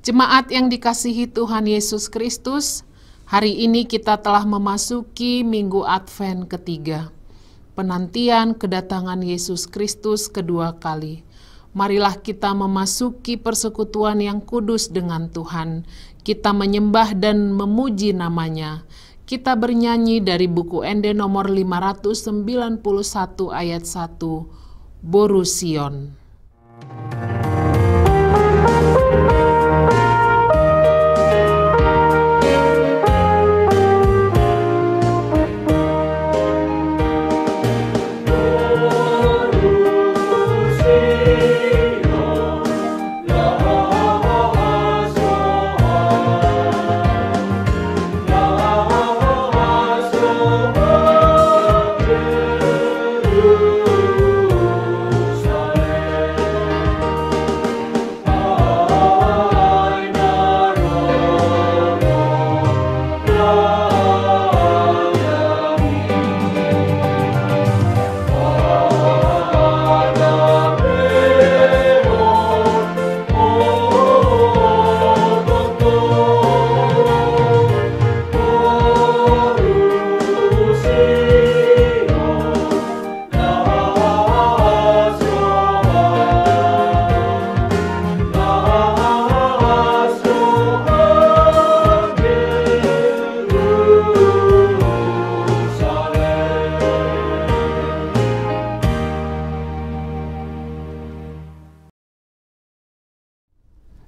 Jemaat yang dikasihi Tuhan Yesus Kristus, hari ini kita telah memasuki Minggu Advent ketiga, penantian kedatangan Yesus Kristus kedua kali. Marilah kita memasuki persekutuan yang kudus dengan Tuhan. Kita menyembah dan memuji namanya. Kita bernyanyi dari buku Ende nomor 591 ayat 1, Boru Sion.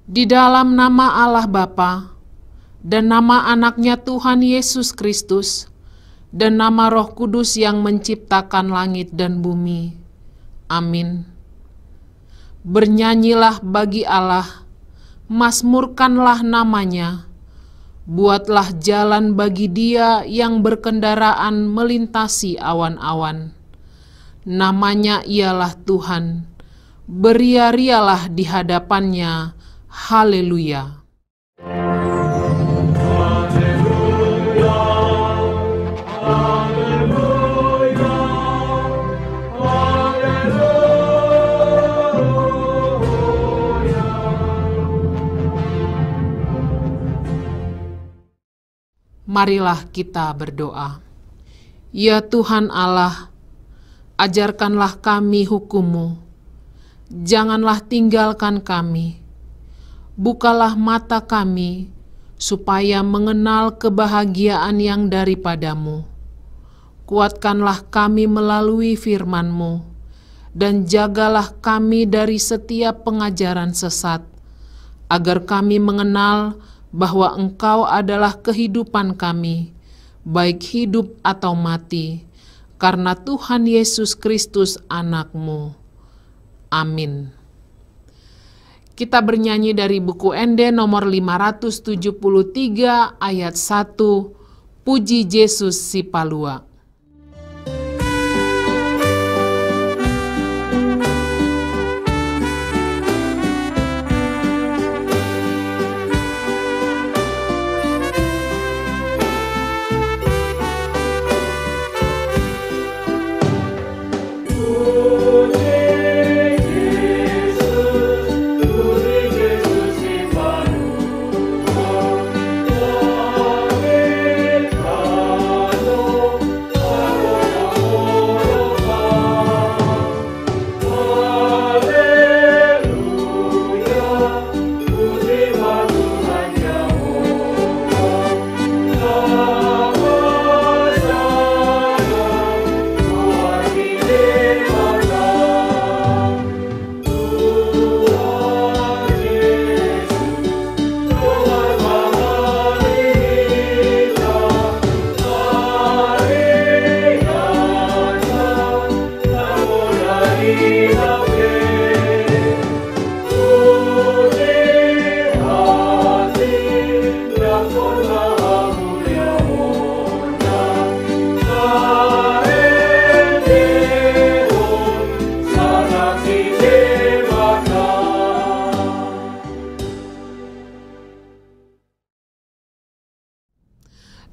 Di dalam nama Allah Bapa, dan nama anaknya Tuhan Yesus Kristus, dan nama Roh Kudus yang menciptakan langit dan bumi. Amin. Bernyanyilah bagi Allah, mazmurkanlah namanya, buatlah jalan bagi Dia yang berkendaraan melintasi awan-awan. Namanya ialah Tuhan, beria-rialah di hadapannya. Haleluya. Marilah kita berdoa. Ya Tuhan Allah, ajarkanlah kami hukum-Mu. Janganlah tinggalkan kami. Bukalah mata kami, supaya mengenal kebahagiaan yang daripada-Mu. Kuatkanlah kami melalui firman-Mu, dan jagalah kami dari setiap pengajaran sesat, agar kami mengenal bahwa Engkau adalah kehidupan kami, baik hidup atau mati, karena Tuhan Yesus Kristus Anak-Mu. Amin. Kita bernyanyi dari buku Ende nomor 573 ayat 1, Puji Yesus si Palua.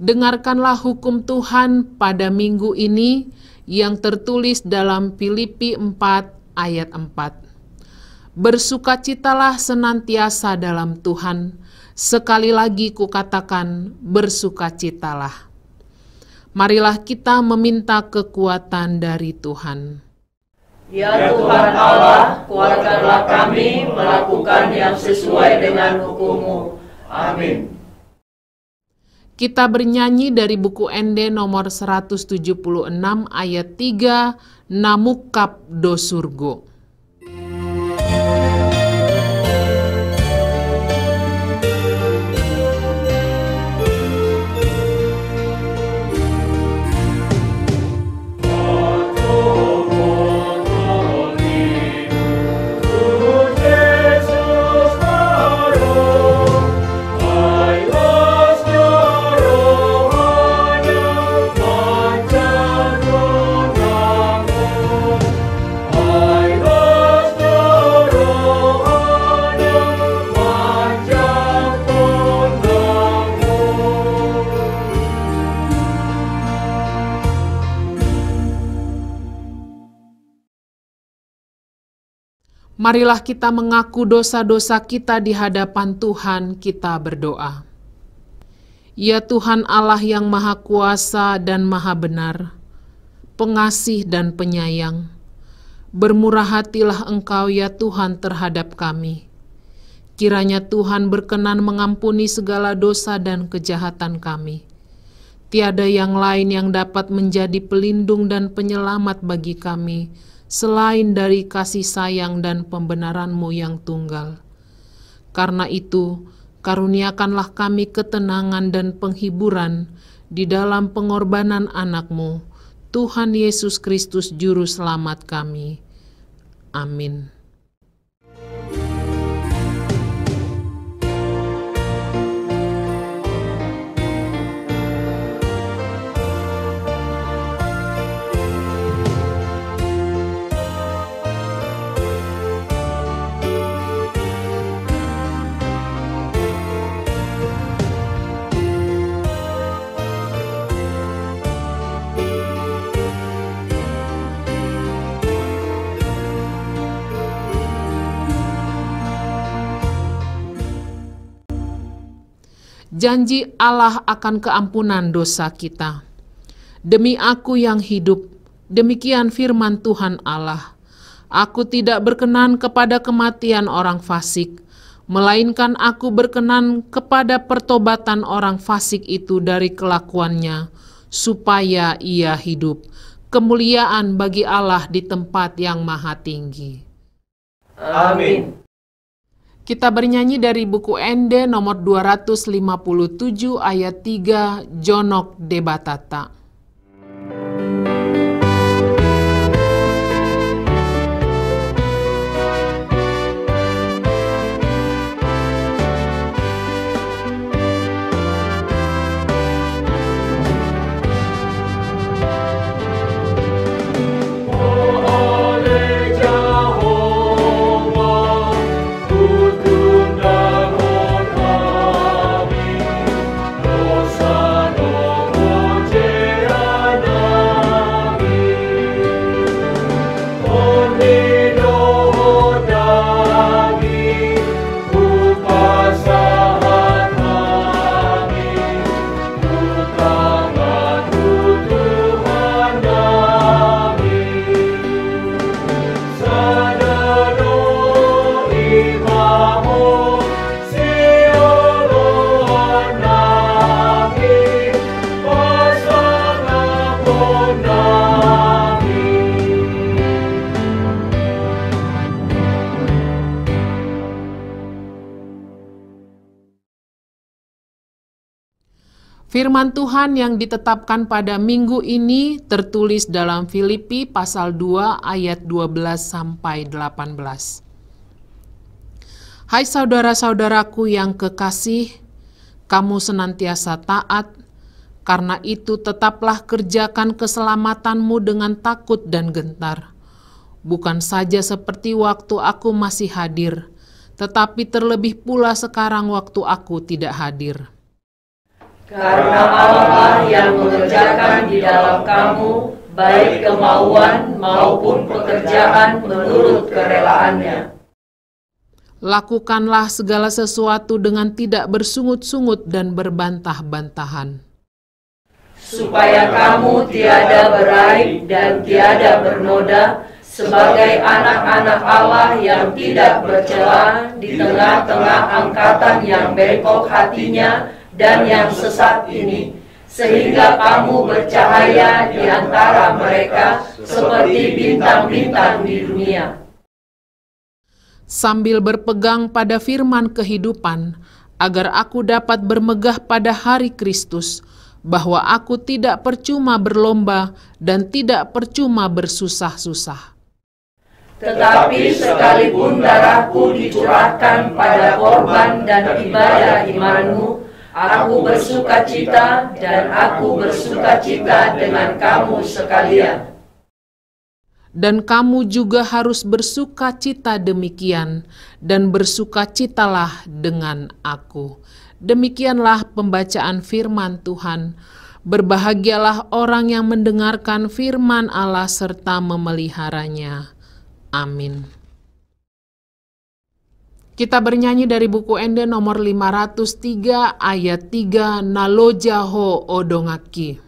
Dengarkanlah hukum Tuhan pada minggu ini yang tertulis dalam Filipi 4 ayat 4. Bersukacitalah senantiasa dalam Tuhan. Sekali lagi kukatakan, bersukacitalah. Marilah kita meminta kekuatan dari Tuhan. Ya Tuhan Allah, kuatkanlah kami melakukan yang sesuai dengan hukum-Mu. Amin. Kita bernyanyi dari buku Ende nomor 176 ayat 3, Namukap do surgo. Marilah kita mengaku dosa-dosa kita di hadapan Tuhan, kita berdoa. Ya Tuhan Allah yang Maha Kuasa dan Maha Benar, pengasih dan penyayang, bermurah hatilah Engkau ya Tuhan terhadap kami. Kiranya Tuhan berkenan mengampuni segala dosa dan kejahatan kami. Tiada yang lain yang dapat menjadi pelindung dan penyelamat bagi kami, selain dari kasih sayang dan pembenaran-Mu yang tunggal. Karena itu, karuniakanlah kami ketenangan dan penghiburan di dalam pengorbanan anak-Mu, Tuhan Yesus Kristus Juru Selamat kami. Amin. Janji Allah akan keampunan dosa kita. Demi Aku yang hidup, demikian firman Tuhan Allah, Aku tidak berkenan kepada kematian orang fasik, melainkan Aku berkenan kepada pertobatan orang fasik itu dari kelakuannya, supaya ia hidup. Kemuliaan bagi Allah di tempat yang maha tinggi. Amin. Kita bernyanyi dari buku Ende nomor 257 ayat 3, Jonok Debatata. Firman Tuhan yang ditetapkan pada minggu ini tertulis dalam Filipi pasal 2 ayat 12 sampai 18. Hai saudara-saudaraku yang kekasih, kamu senantiasa taat, karena itu tetaplah kerjakan keselamatanmu dengan takut dan gentar. Bukan saja seperti waktu aku masih hadir, tetapi terlebih pula sekarang waktu aku tidak hadir. Karena Allah yang mengerjakan di dalam kamu baik kemauan maupun pekerjaan menurut kerelaannya. Lakukanlah segala sesuatu dengan tidak bersungut-sungut dan berbantah-bantahan, supaya kamu tiada beraib dan tiada bernoda, sebagai anak-anak Allah yang tidak bercela di tengah-tengah angkatan yang bengkok hatinya dan yang sesat ini, sehingga kamu bercahaya di antara mereka seperti bintang-bintang di dunia. sambil berpegang pada firman kehidupan, agar aku dapat bermegah pada hari Kristus, bahwa aku tidak percuma berlomba dan tidak percuma bersusah-susah. Tetapi sekalipun darahku dicurahkan pada korban dan ibadah imanmu, aku bersukacita dan aku bersukacita dengan kamu sekalian. Dan kamu juga harus bersukacita demikian, dan bersukacitalah dengan aku. Demikianlah pembacaan firman Tuhan. Berbahagialah orang yang mendengarkan firman Allah serta memeliharanya. Amin. Kita bernyanyi dari buku Ende nomor 503 ayat 3, Nalojaho Odongaki.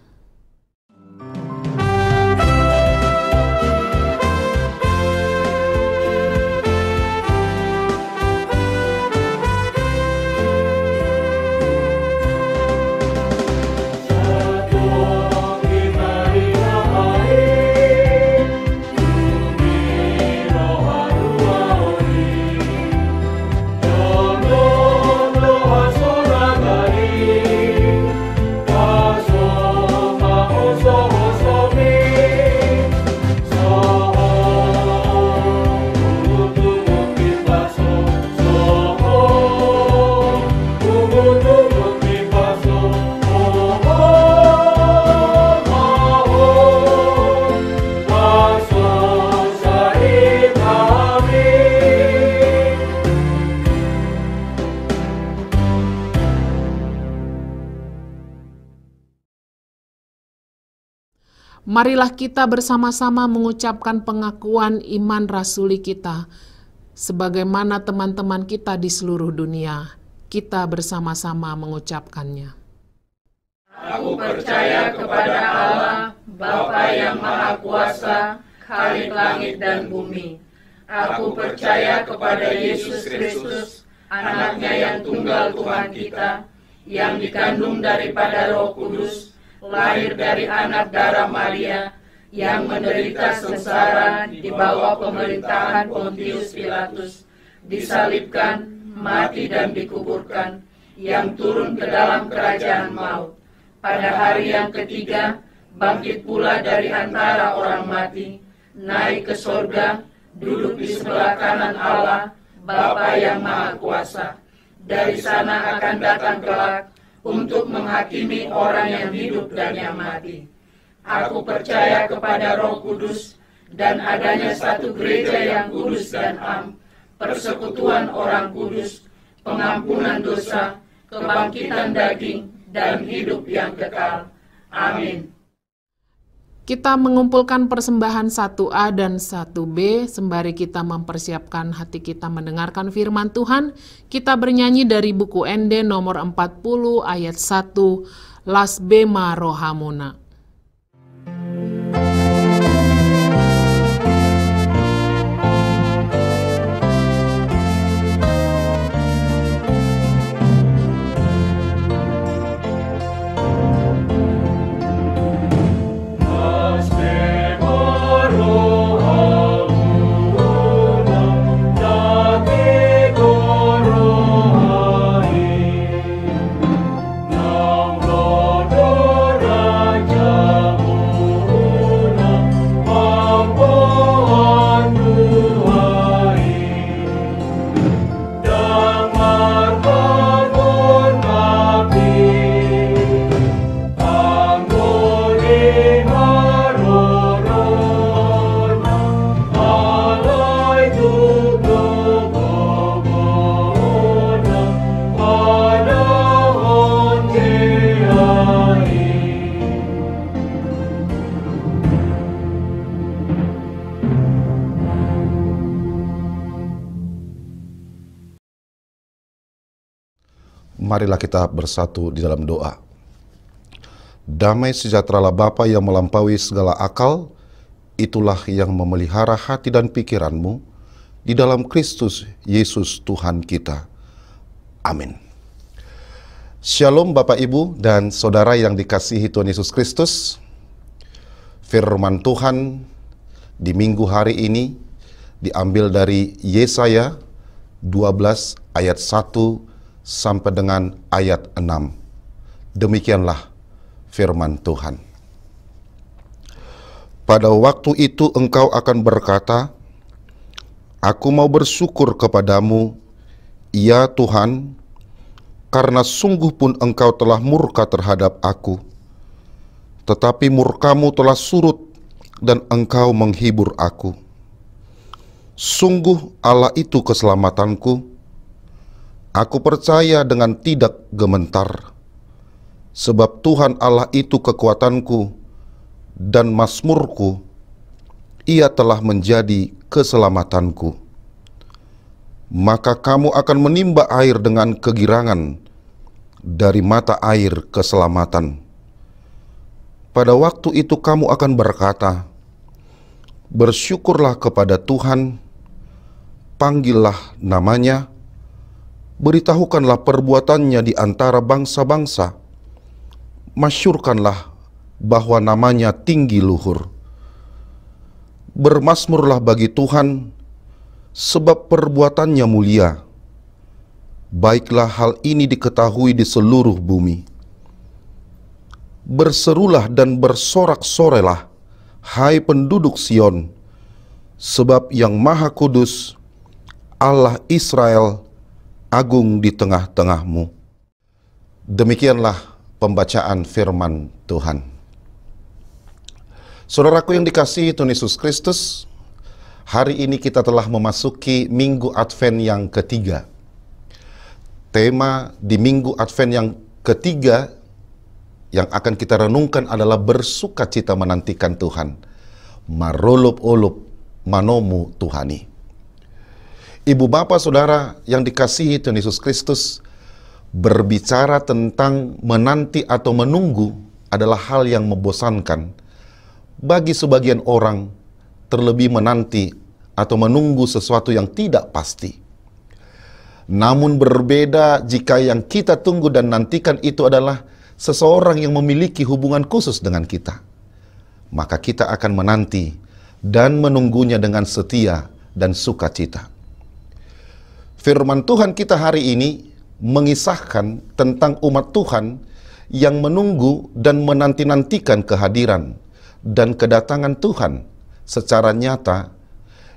Marilah kita bersama-sama mengucapkan pengakuan iman rasuli kita, sebagaimana teman-teman kita di seluruh dunia. Kita bersama-sama mengucapkannya. Aku percaya kepada Allah, Bapa yang Maha Kuasa, Khalik langit dan bumi. Aku percaya kepada Yesus Kristus, Anaknya yang tunggal Tuhan kita, yang dikandung daripada Roh Kudus, lahir dari anak darah Maria, yang menderita sengsara di bawah pemerintahan Pontius Pilatus, disalibkan, mati dan dikuburkan, yang turun ke dalam kerajaan maut. Pada hari yang ketiga, bangkit pula dari antara orang mati, naik ke sorga, duduk di sebelah kanan Allah, Bapa yang Maha Kuasa. Dari sana akan datang kelak, untuk menghakimi orang yang hidup dan yang mati. Aku percaya kepada Roh Kudus, dan adanya satu gereja yang kudus dan am, persekutuan orang kudus, pengampunan dosa, kebangkitan daging, dan hidup yang kekal. Amin. Kita mengumpulkan persembahan 1A dan 1B, sembari kita mempersiapkan hati kita mendengarkan firman Tuhan. Kita bernyanyi dari buku Ende nomor 40 ayat 1, Las Bema Rohamuna. Raja Marilah kita bersatu di dalam doa. Damai sejahteralah Bapa yang melampaui segala akal, itulah yang memelihara hati dan pikiranmu di dalam Kristus Yesus Tuhan kita. Amin. Shalom Bapak Ibu dan Saudara yang dikasihi Tuhan Yesus Kristus. Firman Tuhan di minggu hari ini diambil dari Yesaya 12 ayat 1 sampai dengan ayat 6. Demikianlah firman Tuhan. Pada waktu itu engkau akan berkata, Aku mau bersyukur kepadamu, ya Tuhan, karena sungguh pun engkau telah murka terhadap aku. Tetapi murkamu telah surut dan engkau menghibur aku. Sungguh Allah itu keselamatanku. Aku percaya dengan tidak gementar, sebab Tuhan Allah itu kekuatanku dan mazmurku, Ia telah menjadi keselamatanku. Maka kamu akan menimba air dengan kegirangan dari mata air keselamatan. Pada waktu itu kamu akan berkata, Bersyukurlah kepada Tuhan, panggillah namanya, beritahukanlah perbuatannya di antara bangsa-bangsa, masyurkanlah bahwa namanya tinggi luhur. Bermasmurlah bagi Tuhan, sebab perbuatannya mulia. Baiklah hal ini diketahui di seluruh bumi. Berserulah dan bersorak-sorailah, hai penduduk Sion, sebab yang Maha Kudus, Allah Israel, agung di tengah-tengahmu. Demikianlah pembacaan firman Tuhan. Saudaraku yang dikasihi Tuhan Yesus Kristus, hari ini kita telah memasuki Minggu Advent yang ketiga. Tema di Minggu Advent yang ketiga yang akan kita renungkan adalah bersukacita menantikan Tuhan. Marulup-ulup manomu Tuhani. Ibu bapak saudara yang dikasihi Tuhan Yesus Kristus, berbicara tentang menanti atau menunggu adalah hal yang membosankan bagi sebagian orang, terlebih menanti atau menunggu sesuatu yang tidak pasti. Namun berbeda jika yang kita tunggu dan nantikan itu adalah seseorang yang memiliki hubungan khusus dengan kita. Maka kita akan menanti dan menunggunya dengan setia dan sukacita. Firman Tuhan kita hari ini mengisahkan tentang umat Tuhan yang menunggu dan menanti-nantikan kehadiran dan kedatangan Tuhan secara nyata,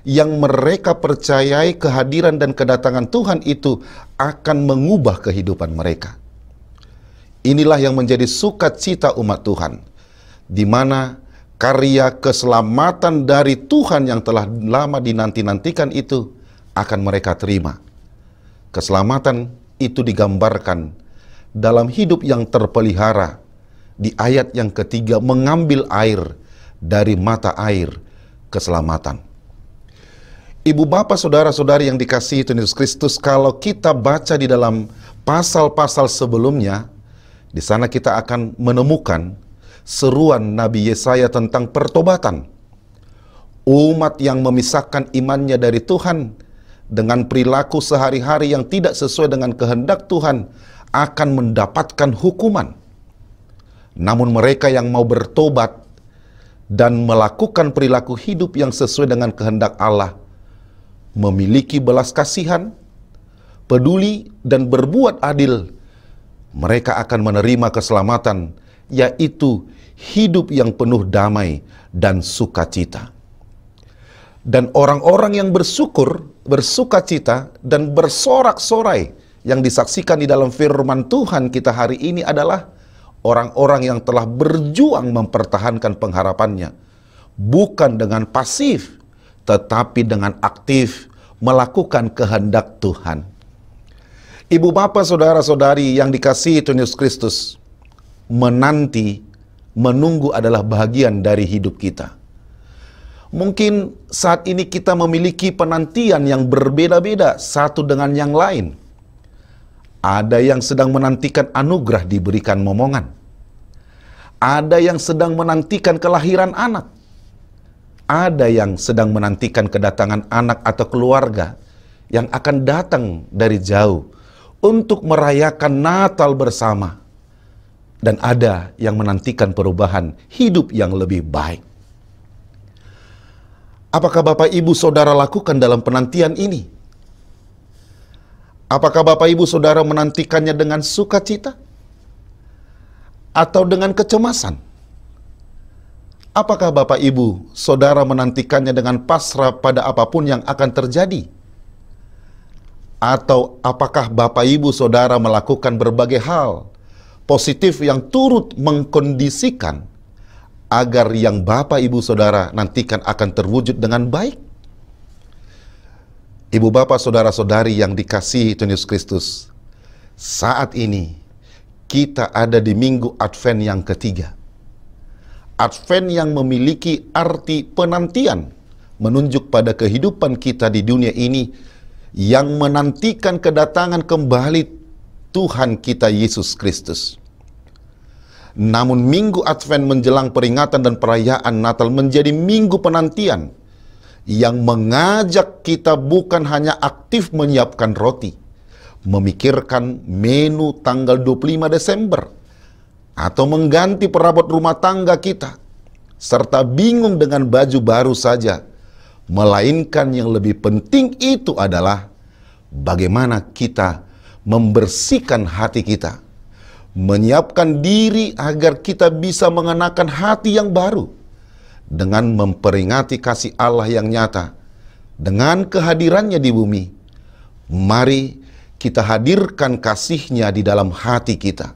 yang mereka percayai kehadiran dan kedatangan Tuhan itu akan mengubah kehidupan mereka. Inilah yang menjadi sukacita umat Tuhan, di mana karya keselamatan dari Tuhan yang telah lama dinanti-nantikan itu akan mereka terima. Keselamatan itu digambarkan dalam hidup yang terpelihara. Di ayat yang ketiga, mengambil air dari mata air keselamatan. Ibu bapak saudara-saudari yang dikasihi Tuhan Yesus Kristus, kalau kita baca di dalam pasal-pasal sebelumnya, di sana kita akan menemukan seruan Nabi Yesaya tentang pertobatan. Umat yang memisahkan imannya dari Tuhan dengan perilaku sehari-hari yang tidak sesuai dengan kehendak Tuhan akan mendapatkan hukuman. Namun mereka yang mau bertobat dan melakukan perilaku hidup yang sesuai dengan kehendak Allah, memiliki belas kasihan, peduli, dan berbuat adil, mereka akan menerima keselamatan, yaitu hidup yang penuh damai dan sukacita. Dan orang-orang yang bersyukur, bersukacita, dan bersorak-sorai yang disaksikan di dalam firman Tuhan kita hari ini adalah orang-orang yang telah berjuang mempertahankan pengharapannya, bukan dengan pasif, tetapi dengan aktif melakukan kehendak Tuhan. Ibu bapak saudara-saudari yang dikasihi Tuhan Yesus Kristus, menanti, menunggu adalah bagian dari hidup kita. Mungkin saat ini kita memiliki penantian yang berbeda-beda satu dengan yang lain. Ada yang sedang menantikan anugerah diberikan momongan. Ada yang sedang menantikan kelahiran anak. Ada yang sedang menantikan kedatangan anak atau keluarga yang akan datang dari jauh untuk merayakan Natal bersama. Dan ada yang menantikan perubahan hidup yang lebih baik. Apakah Bapak Ibu Saudara lakukan dalam penantian ini? Apakah Bapak Ibu Saudara menantikannya dengan sukacita? Atau dengan kecemasan? Apakah Bapak Ibu Saudara menantikannya dengan pasrah pada apapun yang akan terjadi? Atau apakah Bapak Ibu Saudara melakukan berbagai hal positif yang turut mengkondisikan agar yang Bapak Ibu Saudara nantikan akan terwujud dengan baik? Ibu bapak saudara-saudari yang dikasihi Tuhan Yesus Kristus, saat ini kita ada di minggu Advent yang ketiga. Advent yang memiliki arti penantian, menunjuk pada kehidupan kita di dunia ini yang menantikan kedatangan kembali Tuhan kita Yesus Kristus. Namun minggu Advent menjelang peringatan dan perayaan Natal menjadi minggu penantian yang mengajak kita bukan hanya aktif menyiapkan roti, memikirkan menu tanggal 25 Desember, atau mengganti perabot rumah tangga kita, serta bingung dengan baju baru saja. Melainkan yang lebih penting itu adalah bagaimana kita membersihkan hati kita, menyiapkan diri agar kita bisa mengenakan hati yang baru, dengan memperingati kasih Allah yang nyata, dengan kehadirannya di bumi. Mari kita hadirkan kasih-Nya di dalam hati kita.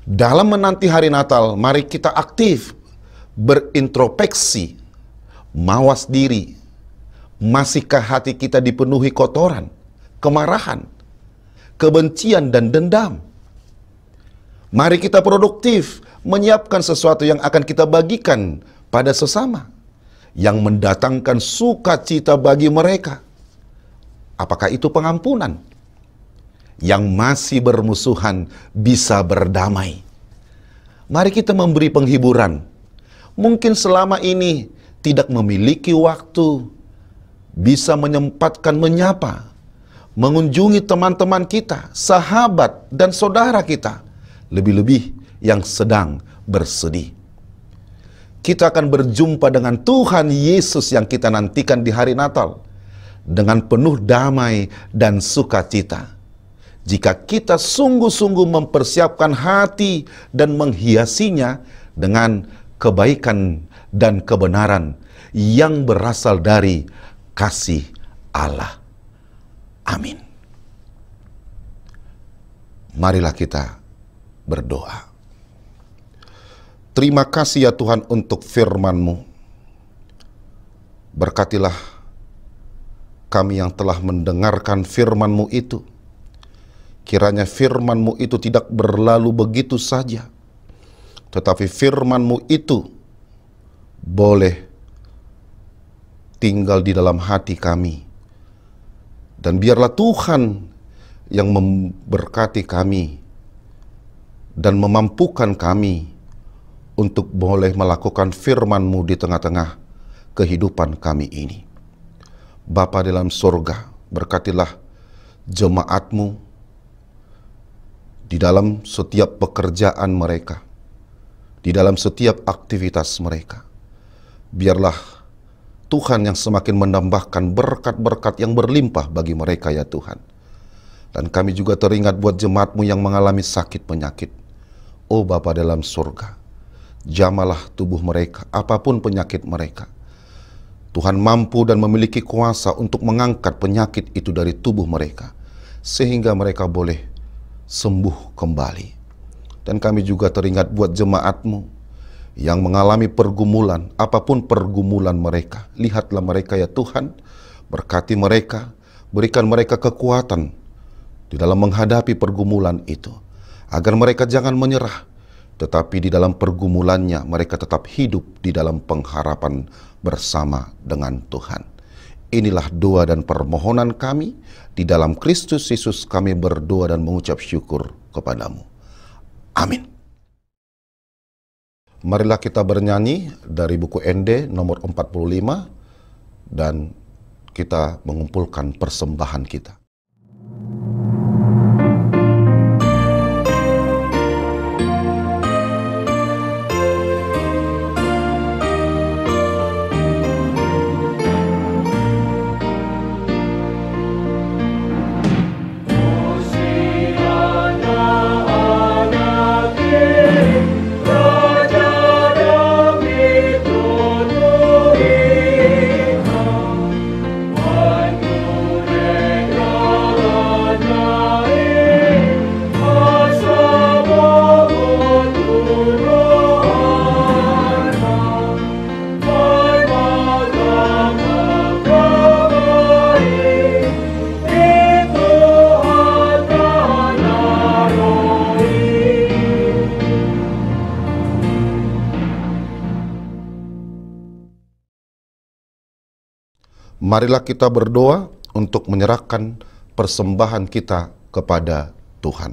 Dalam menanti hari Natal, mari kita aktif berintrospeksi, mawas diri. Masihkah hati kita dipenuhi kotoran, kemarahan, kebencian, dan dendam? Mari kita produktif, menyiapkan sesuatu yang akan kita bagikan pada sesama, yang mendatangkan sukacita bagi mereka. Apakah itu pengampunan? Yang masih bermusuhan bisa berdamai. Mari kita memberi penghiburan. Mungkin selama ini tidak memiliki waktu, bisa menyempatkan menyapa, mengunjungi teman-teman kita, sahabat, dan saudara kita. Lebih-lebih yang sedang bersedih. Kita akan berjumpa dengan Tuhan Yesus yang kita nantikan di hari Natal dengan penuh damai dan sukacita. Jika kita sungguh-sungguh mempersiapkan hati dan menghiasinya dengan kebaikan dan kebenaran yang berasal dari kasih Allah. Amin. Marilah kita berdoa. Terima kasih ya Tuhan untuk firman-Mu. Berkatilah kami yang telah mendengarkan firman-Mu itu. Kiranya firman-Mu itu tidak berlalu begitu saja, tetapi firman-Mu itu boleh tinggal di dalam hati kami. Dan biarlah Tuhan yang memberkati kami dan memampukan kami untuk boleh melakukan firman-Mu di tengah-tengah kehidupan kami ini. Bapa dalam surga, berkatilah jemaat-Mu di dalam setiap pekerjaan mereka, di dalam setiap aktivitas mereka. Biarlah Tuhan yang semakin menambahkan berkat-berkat yang berlimpah bagi mereka ya Tuhan. Dan kami juga teringat buat jemaat-Mu yang mengalami sakit penyakit. Oh Bapa dalam surga, jamalah tubuh mereka, apapun penyakit mereka. Tuhan mampu dan memiliki kuasa untuk mengangkat penyakit itu dari tubuh mereka, sehingga mereka boleh sembuh kembali. Dan kami juga teringat buat jemaat-Mu yang mengalami pergumulan, apapun pergumulan mereka. Lihatlah mereka ya Tuhan, berkati mereka, berikan mereka kekuatan di dalam menghadapi pergumulan itu, agar mereka jangan menyerah, tetapi di dalam pergumulannya mereka tetap hidup di dalam pengharapan bersama dengan Tuhan. Inilah doa dan permohonan kami, di dalam Kristus Yesus kami berdoa dan mengucap syukur kepadamu. Amin. Marilah kita bernyanyi dari buku ND nomor 45 dan kita mengumpulkan persembahan kita. Marilah kita berdoa untuk menyerahkan persembahan kita kepada Tuhan.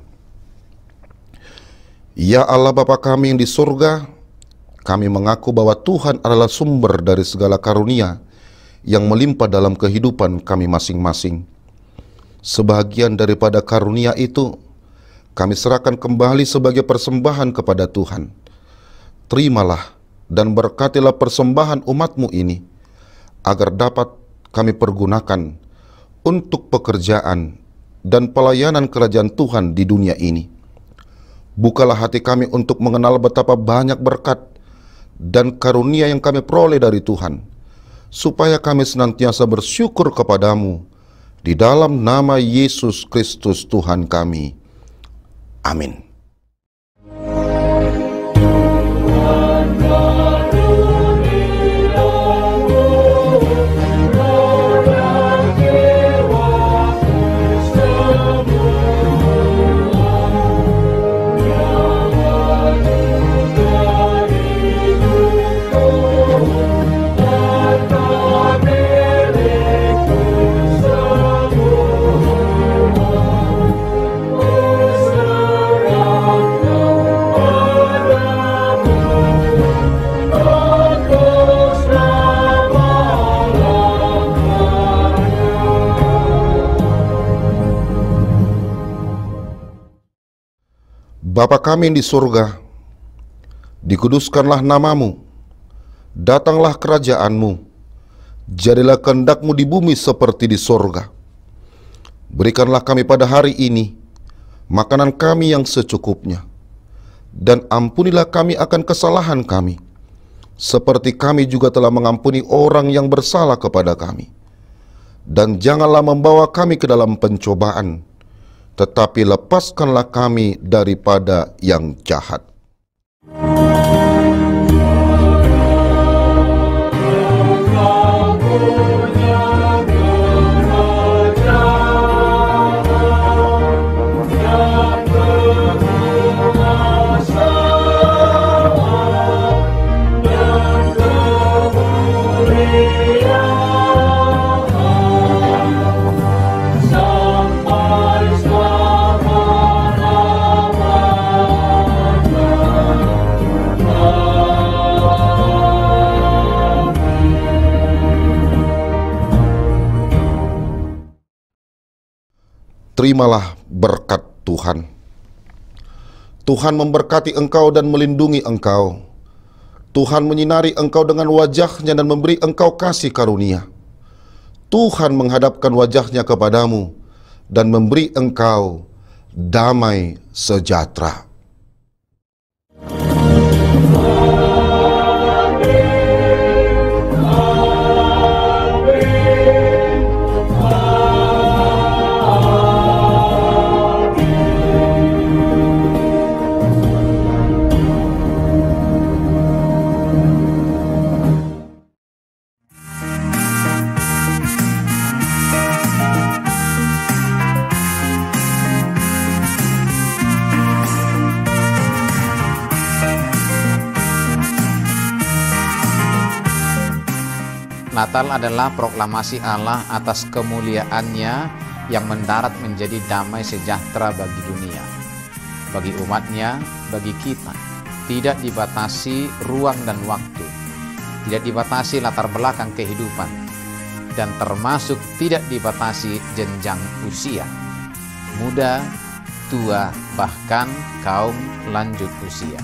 Ya Allah Bapa kami yang di surga, kami mengaku bahwa Tuhan adalah sumber dari segala karunia yang melimpah dalam kehidupan kami masing-masing. Sebahagian daripada karunia itu, kami serahkan kembali sebagai persembahan kepada Tuhan. Terimalah dan berkatilah persembahan umat-Mu ini, agar dapat kami pergunakan untuk pekerjaan dan pelayanan kerajaan Tuhan di dunia ini. Bukalah hati kami untuk mengenal betapa banyak berkat dan karunia yang kami peroleh dari Tuhan, supaya kami senantiasa bersyukur kepadamu, di dalam nama Yesus Kristus Tuhan kami. Amin. Bapa kami yang di surga, dikuduskanlah namamu, datanglah kerajaanmu, jadilah kehendak-Mu di bumi seperti di surga. Berikanlah kami pada hari ini makanan kami yang secukupnya, dan ampunilah kami akan kesalahan kami, seperti kami juga telah mengampuni orang yang bersalah kepada kami. Dan janganlah membawa kami ke dalam pencobaan, tetapi lepaskanlah kami daripada yang jahat. Terimalah berkat Tuhan. Tuhan memberkati engkau dan melindungi engkau. Tuhan menyinari engkau dengan wajah-Nya dan memberi engkau kasih karunia. Tuhan menghadapkan wajah-Nya kepadamu dan memberi engkau damai sejahtera. Natal adalah proklamasi Allah atas kemuliaannya yang mendarat menjadi damai sejahtera bagi dunia, bagi umatnya, bagi kita. Tidak dibatasi ruang dan waktu, tidak dibatasi latar belakang kehidupan, dan termasuk tidak dibatasi jenjang usia, muda, tua, bahkan kaum lanjut usia.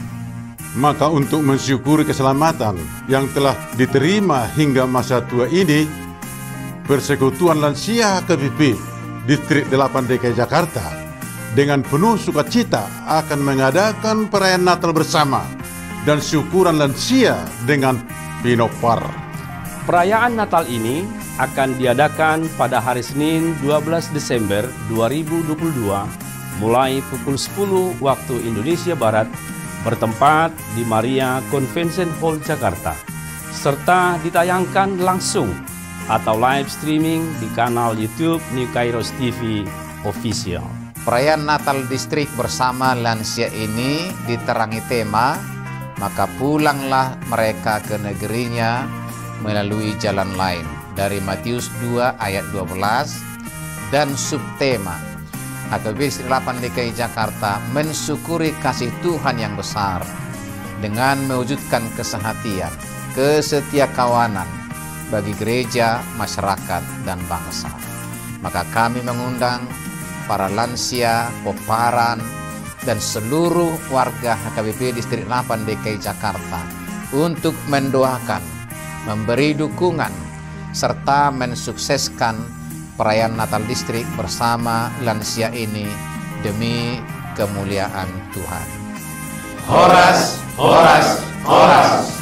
Maka untuk mensyukuri keselamatan yang telah diterima hingga masa tua ini, Persekutuan Lansia HKBP Distrik 8 DKI Jakarta dengan penuh sukacita akan mengadakan perayaan Natal bersama dan syukuran lansia dengan Pinopar. Perayaan Natal ini akan diadakan pada hari Senin 12 Desember 2022 mulai pukul 10 waktu Indonesia Barat bertempat di Maria Convention Hall Jakarta, serta ditayangkan langsung atau live streaming di kanal YouTube New Kairos TV Official. Perayaan Natal Distrik bersama lansia ini diterangi tema "Maka pulanglah mereka ke negerinya melalui jalan lain" dari Matius 2 ayat 12, dan subtema HKBP Distrik 8 DKI Jakarta mensyukuri kasih Tuhan yang besar dengan mewujudkan kesehatian, kesetiakawanan bagi gereja, masyarakat, dan bangsa. Maka kami mengundang para lansia, poparan, dan seluruh warga HKBP Distrik 8 DKI Jakarta untuk mendoakan, memberi dukungan, serta mensukseskan perayaan Natal Distrik bersama lansia ini demi kemuliaan Tuhan. Horas, horas, horas.